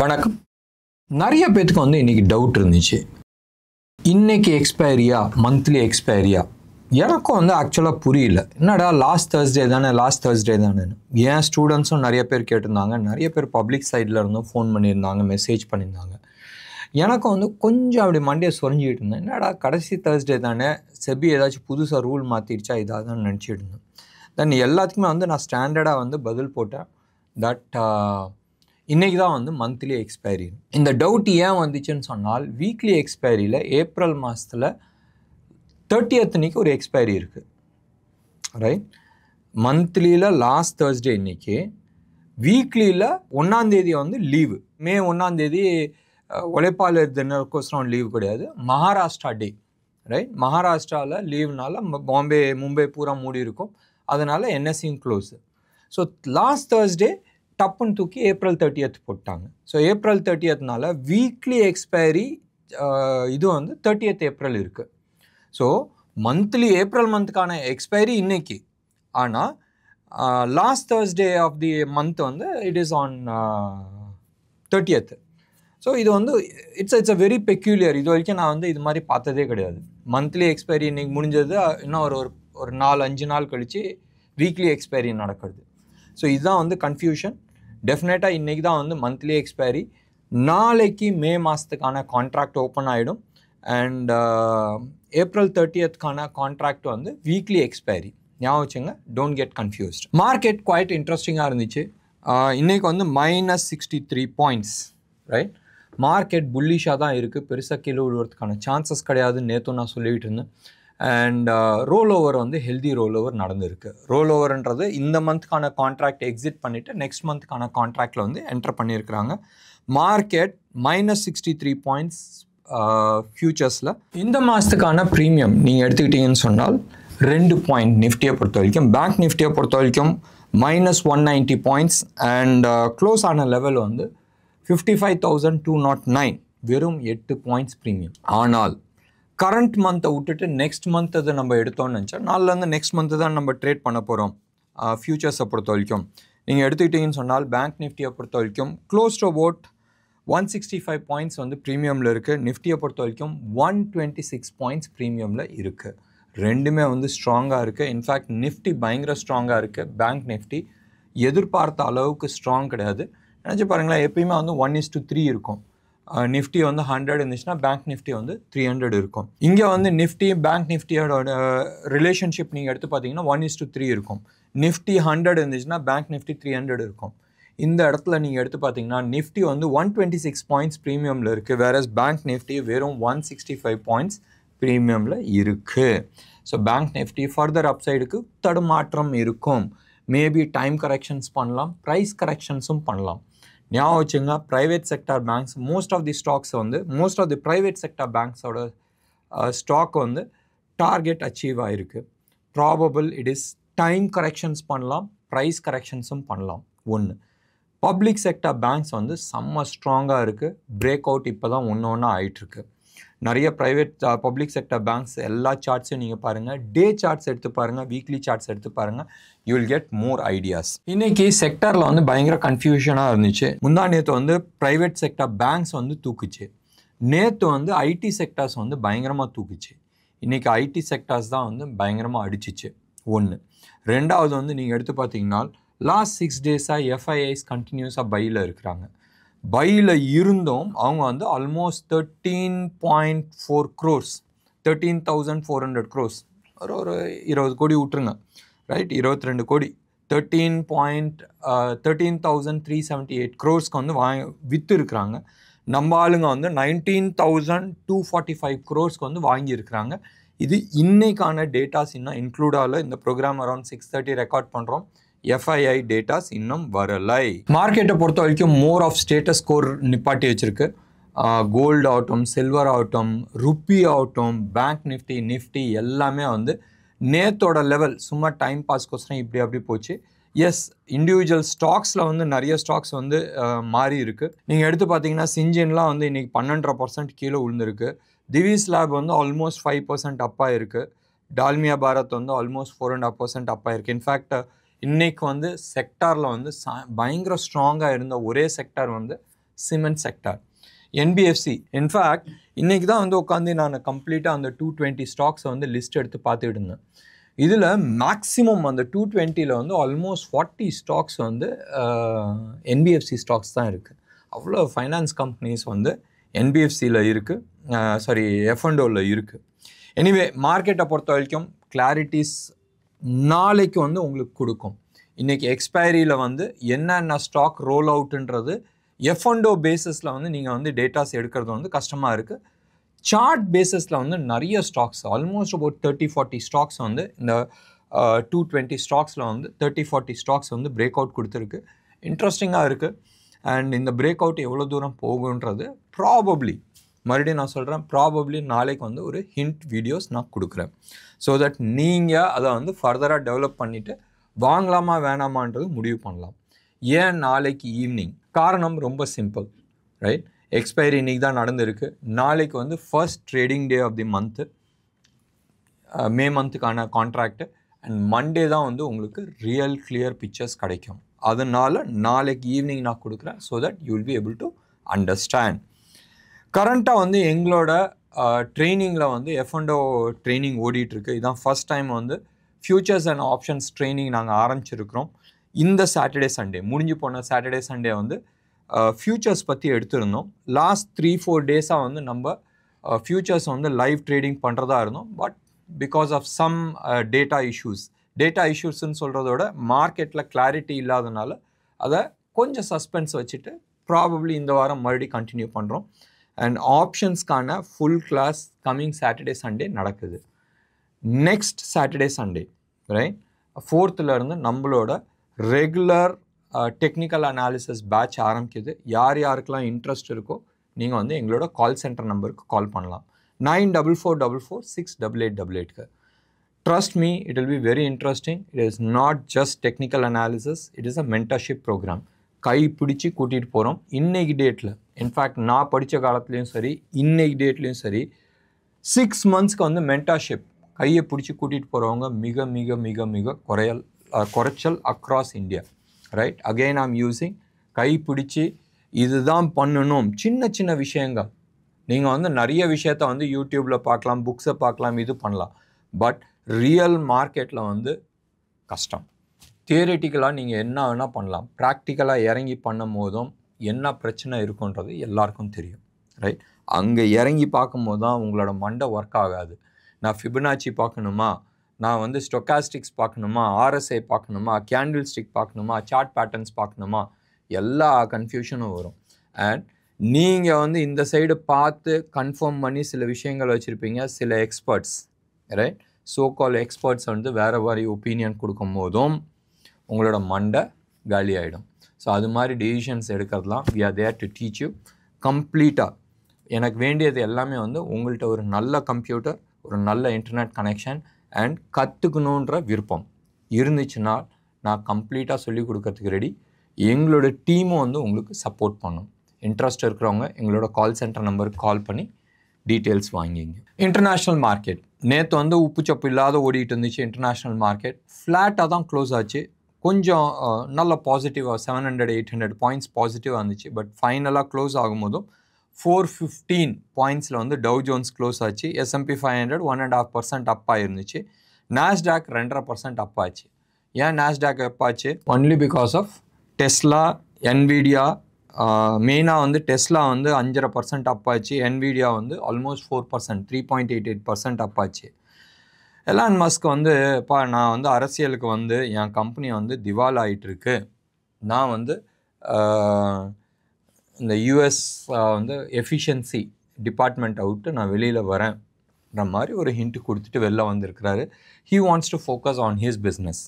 வணக்கம். நிறைய பேத்துக்கு வந்து இன்றைக்கி டவுட் இருந்துச்சு. இன்றைக்கி எக்ஸ்பைரியா மந்த்லி எக்ஸ்பைரியா? எனக்கும் வந்து ஆக்சுவலாக புரியல. என்னடா லாஸ்ட் தேர்ஸ்டே தானே. ஏன் ஸ்டூடெண்ட்ஸும் நிறைய பேர் கேட்டிருந்தாங்க, நிறைய பேர் பப்ளிக் சைடில் இருந்தும் ஃபோன் பண்ணியிருந்தாங்க, மெசேஜ் பண்ணியிருந்தாங்க. எனக்கும் வந்து கொஞ்சம் அப்படி மண்டையை சொரிஞ்சிக்கிட்டு இருந்தேன். என்னடா கடைசி தேர்ஸ்டே தானே, செபி ஏதாச்சும் புதுசாக ரூல் மாற்றிடுச்சா இதாக தான் நினச்சிட்டு இருந்தேன். தென் எல்லாத்துக்குமே வந்து நான் ஸ்டாண்டர்டாக வந்து பதில் போட்டேன். தட் இன்றைக்கி தான் வந்து மந்த்லி எக்ஸ்பைரி. இந்த டவுட் ஏன் வந்துச்சுன்னு சொன்னால், வீக்லி எக்ஸ்பைரியில் ஏப்ரல் மாதத்தில் 30th அன்றைக்கி ஒரு எக்ஸ்பைரி இருக்குது, ரைட்? மந்த்லியில் லாஸ்ட் தேர்ஸ்டே இன்றைக்கி, வீக்லியில் 1ஆம் தேதி வந்து லீவு. மே 1ஆம் தேதி உழைப்பாளர் தினத்துக்கோசரம் லீவு கிடையாது, மகாராஷ்டிரா டே, ரைட்? மகாராஷ்டிராவில் லீவுனால மும்பை பூரா மூடி இருக்கும், அதனால் என்எஸ்சியும் க்ளோஸு. ஸோ லாஸ்ட் தேர்ஸ்டே டப்புன்னு தூக்கி ஏப்ரல் 30th போட்டாங்க. ஸோ ஏப்ரல் 30thனால வீக்லி எக்ஸ்பைரி இது வந்து 30th ஏப்ரல் இருக்குது. ஸோ மந்த்லி ஏப்ரல் மந்த்துக்கான எக்ஸ்பைரி இன்னைக்கு, ஆனால் last Thursday of the month வந்து it is on 30th. So இது வந்து இட்ஸ் அ வெரி பெக்யூலியர். இது வரைக்கும் நான் வந்து இது மாதிரி பார்த்ததே கிடையாது. மந்த்லி எக்ஸ்பைரி இன்னைக்கு முடிஞ்சது, இன்னும் ஒரு 4-5 நாள் கழித்து வீக்லி எக்ஸ்பைரி நடக்கிறது. ஸோ இதுதான் வந்து கன்ஃபியூஷன். டெஃபினட்டாக இன்றைக்கி தான் வந்து மந்த்லி எக்ஸ்பைரி. நாளைக்கு மே மாதத்துக்கான கான்ட்ராக்ட் ஓப்பன் ஆகிடும். அண்ட் ஏப்ரல் 30thக்கான கான்ட்ராக்ட் வந்து வீக்லி எக்ஸ்பைரி. ஞாபகம் வச்சுங்க, don't get confused. Market quite இன்ட்ரெஸ்டிங்காக இருந்துச்சு. இன்றைக்கி வந்து -63 பாயிண்ட்ஸ், ரைட்? மார்க்கெட் புல்லிஷாக தான் இருக்குது, பெருசாக கீழே விழுவதுக்கான சான்சஸ் கிடையாதுன்னு நேற்று நான் சொல்லிகிட்டு இருந்தேன். அண்ட் ரோல் ஓவர் வந்து ஹெல்தி ரோல் ஓவர் நடந்திருக்கு. ரோல் ஓவர்ன்றது இந்த மந்த்துக்கான கான்ட்ராக்ட் எக்ஸிட் பண்ணிவிட்டு நெக்ஸ்ட் மந்த்துக்கான கான்ட்ராக்டில் வந்து என்டர் பண்ணியிருக்கிறாங்க. மார்க்கெட் -63 பாயிண்ட்ஸ் ஃபியூச்சர்ஸில். இந்த மாதத்துக்கான ப்ரீமியம் நீங்கள் எடுத்துக்கிட்டிங்கன்னு சொன்னால் 2 பாயிண்ட் நிஃப்டியை பொறுத்த வரைக்கும். பேங்க் நிஃப்டியை பொறுத்த வரைக்கும் -190 பாயிண்ட்ஸ் அண்ட் க்ளோஸ் ஆன லெவல் வந்து 55,209, வெறும் 8 பாயிண்ட்ஸ் ப்ரீமியம். ஆனால் கரண்ட் மந்த்தை விட்டுட்டு நெக்ஸ்ட் மந்த் அதை நம்ம எடுத்தோம்னு நினச்சா, நாளிலேருந்து நெக்ஸ்ட் மந்த்து தான் நம்ம ட்ரேட் பண்ண போகிறோம். ஃபியூச்சர்ஸை பொறுத்த வரைக்கும் நீங்கள் எடுத்துக்கிட்டிங்கன்னு சொன்னால், பேங்க் நிஃப்டியை பொறுத்த வரைக்கும் க்ளோஸ் டு அபவுட் 165 பாயிண்ட்ஸ் வந்து ப்ரீமியமில் இருக்குது. நிஃப்டியை பொறுத்த வரைக்கும் 126 பாயிண்ட்ஸ் ப்ரீமியமில் இருக்குது. ரெண்டுமே வந்து ஸ்ட்ராங்காக இருக்குது. இன்ஃபேக்ட் நிஃப்டி பயங்கர ஸ்ட்ராங்காக இருக்குது. பேங்க் நிஃப்டி எதிர்பார்த்த அளவுக்கு ஸ்ட்ராங் கிடையாது. நினச்சி பாருங்களேன், எப்பயுமே வந்து 1:3 இருக்கும். நிஃப்டி வந்து 100 இருந்துச்சுன்னா பேங்க் நிஃப்டி வந்து 300 இருக்கும். இங்கே வந்து நிஃப்டி பேங்க் நிஃப்டியோட ரிலேஷன்ஷிப் நீங்கள் எடுத்து பார்த்தீங்கன்னா 1:3 இருக்கும். நிஃப்டி 100 இருந்துச்சுன்னா பேங்க் நிஃப்டி 300 இருக்கும். இந்த இடத்துல நீங்கள் எடுத்து பார்த்தீங்கன்னா நிஃப்டி வந்து 126 பாயிண்ட்ஸ் ப்ரீமியமில் இருக்குது, வேறஸ் பேங்க் நிஃப்டி வெறும் 165 பாயிண்ட்ஸ் ப்ரீமியமில் இருக்குது. ஸோ பேங்க் நிஃப்டி ஃபர்தர் அப்சைடுக்கு தடுமாற்றம் இருக்கும். மேபி டைம் கரெக்ஷன்ஸ் பண்ணலாம், ப்ரைஸ் கரெக்ஷன்ஸும் பண்ணலாம். ஞாபகம் வச்சுங்க, private sector banks most of the private sector பேங்க்ஸோட ஸ்டாக் வந்து டார்கெட் அச்சீவ் ஆகிருக்கு. Probable it is time corrections பண்ணலாம், ப்ரைஸ் கரெக்ஷன்ஸும் பண்ணலாம். ஒன்று, பப்ளிக் செக்டார் பேங்க்ஸ் வந்து செம்ம ஸ்ட்ராங்காக இருக்குது. பிரேக் அவுட் இப்போ தான் ஒன்று ஆகிட்டுருக்கு. நிறைய பப்ளிக் செக்டர் பேங்க்ஸ் எல்லா சார்ட்ஸையும் நீங்கள் பாருங்கள், டே சார்ட்ஸ் எடுத்து பாருங்கள், வீக்லி சார்ட்ஸ் எடுத்து பாருங்கள், you will get more ideas. இன்றைக்கி செக்டரில் வந்து பயங்கர கன்ஃபியூஷனாக இருந்துச்சு. முந்தா நேற்று வந்து ப்ரைவேட் செக்டர் பேங்க்ஸ் வந்து தூக்குச்சு. நேற்று வந்து ஐடி செக்டார்ஸ் வந்து பயங்கரமாக தூக்குச்சு. இன்றைக்கி ஐடி செக்டார்ஸ் தான் வந்து பயங்கரமாக அடிச்சிச்சு. ஒன்று. ரெண்டாவது வந்து நீங்கள் எடுத்து பார்த்தீங்கன்னா லாஸ்ட் 6 டேஸாக எஃப்ஐஐஸ் கண்டினியூஸாக பையில் இருக்கிறாங்க. பையில் இருந்தும் அவங்க வந்து ஆல்மோஸ்ட் 13.4 crores, 13,400 crores, ஒரு 20 கோடி விட்டுருங்க, ரைட்? 22 கோடி, 13,378 crores வந்து விற்று இருக்கிறாங்க. நம்ம ஆளுங்க வந்து 19,245 crores வந்து வாங்கியிருக்கிறாங்க. இது இன்னைக்கான டேட்டாஸ் இன்னும் இன்க்ளூட் ஆகல. இந்த ப்ரோக்ராம் அரௌண்ட் 6:30 ரெக்கார்ட் பண்ணுறோம். எஃப்ஐஐ டேட்டாஸ் இன்னும் வரலை. மார்க்கெட்டை பொறுத்த வரைக்கும் மோர் ஆஃப் ஸ்டேட்டஸ் ஸ்கோர் நிப்பாட்டி வச்சுருக்கு. கோல்டு ஆகட்டும், சில்வர் ஆகட்டும், ருப்பி ஆகட்டும், பேங்க் நிஃப்டி எல்லாமே வந்து நேத்தோட லெவல் சும்மா டைம் பாஸ்க்கோசரம் இப்படி அப்படி போச்சு. எஸ், இண்டிவிஜுவல் ஸ்டாக்ஸில் வந்து நிறைய ஸ்டாக்ஸ் வந்து மாறி இருக்குது. நீங்கள் எடுத்து பார்த்தீங்கன்னா சிஞ்சின்லாம் வந்து இன்றைக்கி 12.5% கீழே விழுந்திருக்கு. திவிஸ் லேப் வந்து ஆல்மோஸ்ட் 5% அப்பாக இருக்குது. டால்மியா பாரத் வந்து ஆல்மோஸ்ட் 4.5% அப்பாக இருக்குது. இன்ஃபேக்ட் இன்றைக்கி வந்து செக்டாரில் வந்து பயங்கர ஸ்ட்ராங்காக இருந்த ஒரே செக்டார் வந்து சிமெண்ட் செக்டார். என்பிஎஃப்சி இன்ஃபேக்ட் இன்றைக்கி தான் வந்து உட்காந்து நான் கம்ப்ளீட்டாக அந்த 220 ஸ்டாக்ஸை வந்து லிஸ்ட் எடுத்து பார்த்துக்கிட்டு இருந்தேன். இதில் மேக்ஸிமம் அந்த 220ல் வந்து ஆல்மோஸ்ட் 40 ஸ்டாக்ஸ் வந்து என்பிஎஃப்சி ஸ்டாக்ஸ் தான் இருக்குது. அவ்வளோ ஃபைனான்ஸ் கம்பெனிஸ் வந்து என்பிஎஃப்சியில் இருக்குது, எஃப்என்டோவில் இருக்குது. எனிவே மார்க்கெட்டை பொறுத்த வரைக்கும் கிளாரிட்டிஸ் நாளைக்கு வந்து உங்களுக்கு கொடுக்கும். இன்றைக்கி எக்ஸ்பைரியில் வந்து என்னென்ன ஸ்டாக் ரோல் அவுட்டுன்றது எஃப்என்டோ பேசிஸில் வந்து நீங்கள் வந்து டேட்டாஸ் எடுக்கிறது வந்து கஷ்டமாக இருக்குது. சார்ட் பேசிஸில் வந்து நிறைய ஸ்டாக்ஸ் ஆல்மோஸ்ட் அபவுட் 30-40 ஸ்டாக்ஸ் வந்து இந்த 220 ஸ்டாக்ஸில் வந்து 30-40 ஸ்டாக்ஸ் வந்து பிரேக் அவுட் கொடுத்துருக்கு. இன்ட்ரெஸ்டிங்காக இருக்குது. அண்ட் இந்த பிரேக் அவுட் எவ்வளோ தூரம் போகுன்றது ப்ராபப்ளி, மறுபடியும் நான் சொல்கிறேன், ப்ராபப்ளி நாளைக்கு வந்து ஒரு ஹிண்ட் வீடியோஸ் நான் கொடுக்குறேன். ஸோ தட் நீங்கள் அதை வந்து ஃபர்தராக டெவலப் பண்ணிவிட்டு வாங்கலாமா வேணாமான்றது முடிவு பண்ணலாம். ஏன் நாளைக்கு ஈவினிங்? காரணம் ரொம்ப சிம்பிள், ரைட்? எக்ஸ்பைரி இன்றைக்கி தான் நடந்திருக்கு. நாளைக்கு வந்து first trading day of the month, May மந்த்துக்கான கான்ட்ராக்டு. அண்ட் மண்டே தான் வந்து உங்களுக்கு ரியல் கிளியர் பிக்சர்ஸ் கிடைக்கும். அதனால் நாளைக்கு ஈவினிங் நான் கொடுக்குறேன். So that you will be able to understand. கரண்ட்டாக வந்து எங்களோட ட்ரைனிங்கில் வந்து எஃப்என்டோ ட்ரைனிங் ஓடிட்டுருக்கு. இதுதான் ஃபஸ்ட் டைம் வந்து ஃபியூச்சர்ஸ் அண்ட் ஆப்ஷன்ஸ் ட்ரைனிங் நாங்கள் ஆரம்பிச்சிருக்கிறோம். இந்த சாட்டர்டே சண்டே, முடிஞ்சு போன சாட்டர்டே சண்டே வந்து ஃபியூச்சர்ஸ் பற்றி எடுத்திருந்தோம். லாஸ்ட் 3-4 டேஸாக வந்து நம்ம ஃபியூச்சர்ஸ் வந்து லைவ் ட்ரேடிங் பண்ணுறதா இருந்தோம். But because of some data இஷ்யூஸ்ன்னு சொல்கிறதோட மார்க்கெட்டில் கிளாரிட்டி இல்லாதனால அதை கொஞ்சம் சஸ்பென்ஸ் வச்சுட்டு ப்ராபப்ளி இந்த வாரம் மறுபடியும் கண்டினியூ பண்ணுறோம். அண்ட் ஆப்ஷன்ஸ்க்கான full class coming Saturday Sunday நடக்குது. Next Saturday Sunday, right, 4th நம்மளோட ரெகுலர் டெக்னிக்கல் அனாலிசிஸ் பேட்ச் ஆரம்பிக்குது. யார் யாருக்கெல்லாம் இன்ட்ரெஸ்ட் இருக்கோ நீங்கள் வந்து எங்களோட கால் சென்டர் நம்பருக்கு கால் பண்ணலாம். 9444468888. Trust me, it will be very interesting. It is not just technical analysis, it is a mentorship program. கை பிடிச்சி கூட்டிகிட்டு போகிறோம். இன்னைக்கு டேட்டில், இன்ஃபேக்ட் நான் படித்த காலத்துலேயும் சரி, இன்னைக்கு டேட்லேயும் சரி, 6 monthsக்கு வந்து மென்டர்ஷிப் கையை பிடிச்சி கூட்டிகிட்டு போகிறவங்க மிக மிக மிக மிக குறைச்சல் across India, right? Again I'm using கை பிடிச்சி இதுதான் பண்ணணும். சின்ன சின்ன விஷயங்கள் நீங்கள் வந்து நிறைய விஷயத்த வந்து யூடியூப்பில் பார்க்கலாம், புக்ஸை பார்க்கலாம், இது பண்ணலாம். பட் ரியல் மார்க்கெட்டில் வந்து கஷ்டம். தியரிட்டிக்கலாக நீங்கள் என்ன வேணால் பண்ணலாம். ப்ராக்டிக்கலாக இறங்கி பண்ணும் போதும் என்ன பிரச்சனை இருக்குன்றது எல்லாருக்கும் தெரியும், ரைட்? அங்கே இறங்கி பார்க்கும்போது தான் உங்களோட மண்டை ஒர்க் ஆகாது. நான் ஃபிபனாச்சி பார்க்கணுமா, நான் வந்து ஸ்டொக்காஸ்டிக்ஸ் பார்க்கணுமா, ஆர்எஸ்ஐ பார்க்கணுமா, கேண்டில் ஸ்டிக் பார்க்கணுமா, சார்ட் பேட்டர்ன்ஸ் பார்க்கணுமா, எல்லா கன்ஃபியூஷனும் வரும். அண்ட் நீங்கள் வந்து இந்த சைடு பார்த்து கன்ஃபார்ம் பண்ணி சில விஷயங்கள் வச்சுருப்பீங்க. சில எக்ஸ்பர்ட்ஸ், ரைட், சோகால் எக்ஸ்பர்ட்ஸ் வந்து வேறு வேறு ஒப்பீனியன் கொடுக்கும் போதும் உங்களோட மண்டை காலி ஆகிடும். ஸோ அது மாதிரி decisions எடுக்கிறதுலாம் we are there to teach you கம்ப்ளீட்டாக. எனக்கு வேண்டியது எல்லாமே வந்து உங்கள்கிட்ட ஒரு நல்ல கம்ப்யூட்டர், ஒரு நல்ல இன்டர்நெட் கனெக்ஷன் அண்ட் கற்றுக்கணுன்ற விருப்பம் இருந்துச்சுன்னா நான் கம்ப்ளீட்டாக சொல்லிக் கொடுக்கறதுக்கு ரெடி. எங்களோட டீமும் வந்து உங்களுக்கு சப்போர்ட் பண்ணும். இன்ட்ரெஸ்ட் இருக்கிறவங்க எங்களோட கால் சென்டர் நம்பருக்கு கால் பண்ணி டீட்டெயில்ஸ் வாங்கிங்க. இன்டர்நேஷ்னல் மார்க்கெட் நேற்று வந்து உப்புச்சப்பு இல்லாத ஓடிட்டு இருந்துச்சு. இன்டர்நேஷ்னல் மார்க்கெட் ஃப்ளாட்டாக தான் க்ளோஸ் ஆச்சு. கொஞ்சம் நல்ல பாசிட்டிவாக 700-800 பாயிண்ட்ஸ் பாசிட்டிவாக இருந்துச்சு. பட் ஃபைனலாக க்ளோஸ் ஆகும்போதும் 415 பாயிண்ட்ஸில் வந்து டவ் ஜோன்ஸ் க்ளோஸ் ஆச்சு. S&P 500 1.5% அப் ஆகிருந்துச்சு. நாஸ்டாக் 2.5% அப் ஆச்சு. ஏன் நாஸ்டாக் அப் ஆச்சு? Only because of Tesla, Nvidia. மெயினாக வந்து டெஸ்லா வந்து 5.5% அப் ஆச்சு. என்விடியா வந்து ஆல்மோஸ்ட் 4%, 3.88% அப் ஆச்சு. எலான் மஸ்க் வந்து நான் வந்து அரசியலுக்கு வந்து என் கம்பெனி வந்து திவால் ஆகிட்டுருக்கு, நான் வந்து இந்த யூஎஸ் வந்து எஃபிஷியன்சி டிபார்ட்மெண்ட்டை விட்டு நான் வெளியில் வரேன்ற மாதிரி ஒரு ஹிண்ட் கொடுத்துட்டு வெளில வந்திருக்கிறாரு. He wants to focus on his business,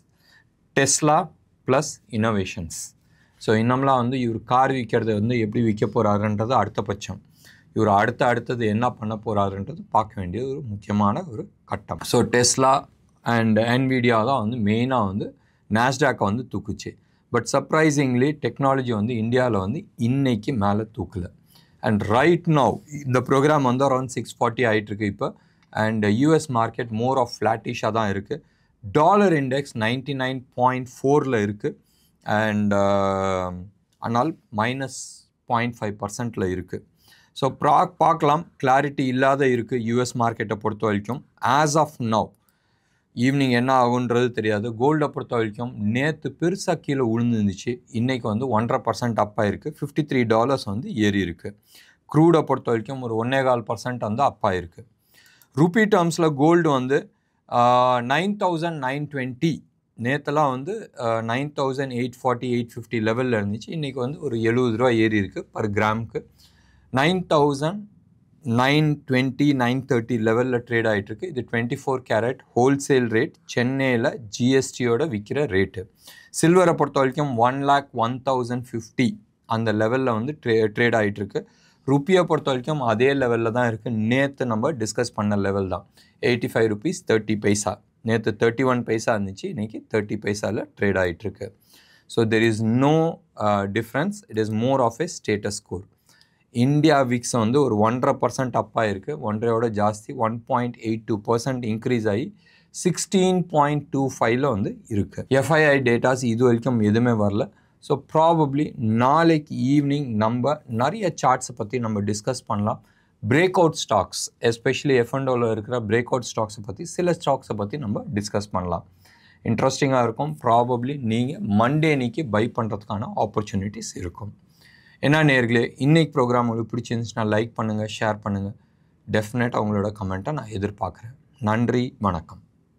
Tesla plus innovations. So இன்னம்லாம் வந்து இவர் கார் விற்கிறது வந்து எப்படி விற்க போகிறாருன்றது அடுத்த பட்சம். இவர் அடுத்தது என்ன பண்ண போகிறாருன்றது பார்க்க வேண்டிய ஒரு முக்கியமான ஒரு கட்டம். ஸோ டெஸ்லா அண்ட் என்விடியா தான் வந்து மெயினாக வந்து நாஸ்டாக்கை வந்து தூக்குச்சு. பட் சர்ப்ரைசிங்லி டெக்னாலஜி வந்து இந்தியாவில் வந்து இன்னைக்கு மேலே தூக்கலை. அண்ட் ரைட் நவ் இந்த ப்ரோக்ராம் வந்து அரௌண்ட் 640 ஆகிட்டுருக்கு இப்போ. And US market more of ஃப்ளாட்டிஷாக தான் இருக்குது. டாலர் இண்டெக்ஸ் 99.4 இருக்குது. அண்ட் ஆனால் 0.5%ல இருக்குது. ஸோ பார்க்கலாம், கிளாரிட்டி இல்லாத இருக்குது யூஎஸ் மார்க்கெட்டை பொறுத்த வரைக்கும். ஆஸ் ஆஃப் நவ் ஈவினிங் என்ன ஆகுன்றது தெரியாது. கோல்டை பொறுத்த வரைக்கும் நேற்று பெருசாக கீழே விழுந்துருந்துச்சு, இன்றைக்கி வந்து 1.5% அப் ஆயிருக்கு. $53 வந்து ஏறி இருக்குது. க்ரூடை பொறுத்த வரைக்கும் ஒரு 1.25% வந்து அப் ஆயிருக்கு. ருப்பி டேர்ம்ஸில் கோல்டு வந்து 9,920 நேற்றுலாம் வந்து 9,840 850 லெவலில் இருந்துச்சு. இன்றைக்கி வந்து ஒரு $70 ஏறி இருக்குது பர் கிராமுக்கு. 9,920 930 லெவலில் ட்ரேட் ஆகிட்டுருக்கு. இது 24 கேரட் ஹோல்சேல் ரேட், சென்னையில் ஜிஎஸ்டியோட விற்கிற ரேட்டு. சில்வரை பொறுத்த வரைக்கும் 1,01,050 அந்த லெவலில் வந்து ட்ரேட் ஆகிட்டுருக்கு. ருப்பியை பொறுத்த வரைக்கும் அதே லெவலில் தான் இருக்குது. நேற்று நம்ம டிஸ்கஸ் பண்ண லெவல் தான், ₹85.30. நேற்று 31 பைசா இருந்துச்சு, இன்றைக்கி 30 பைசாவில் ட்ரேட் ஆகிட்டுருக்கு. So there is no difference, it is more of a status quo. India VIX வந்து ஒரு 1.5% அப் ஆகிருக்கு, 1.5 ஜாஸ்தி 1.82% இன்க்ரீஸ் ஆகி 16.25ல் வந்து இருக்குது. எஃப்ஐஐ டேட்டாஸ் இது வரைக்கும் எதுவுமே வரல. ஸோ ப்ராபப்ளி நாளைக்கு ஈவினிங் நம்ம நிறைய சார்ட்ஸை பற்றி நம்ம டிஸ்கஸ் பண்ணலாம். பிரேக் அவுட் ஸ்டாக்ஸ், எஸ்பெஷலி F&Oவில் இருக்கிற பிரேக் அவுட் ஸ்டாக்ஸை பற்றி, சில ஸ்டாக்ஸை பற்றி நம்ம டிஸ்கஸ் பண்ணலாம். இன்ட்ரெஸ்டிங்காக இருக்கும். ப்ராபப்ளி நீங்கள் மண்டே அன்னைக்கு பை பண்ணுறதுக்கான ஆப்பர்ச்சுனிட்டிஸ் இருக்கும். என்ன நேயர்களே, இன்றைக்கி ப்ரோக்ராம் உங்களுக்கு பிடிச்சிருந்துச்சுன்னா லைக் பண்ணுங்கள், ஷேர் பண்ணுங்கள். டெஃபினட்டாக உங்களோட கமெண்ட்டை நான் எதிர்பார்க்குறேன். நன்றி, வணக்கம்.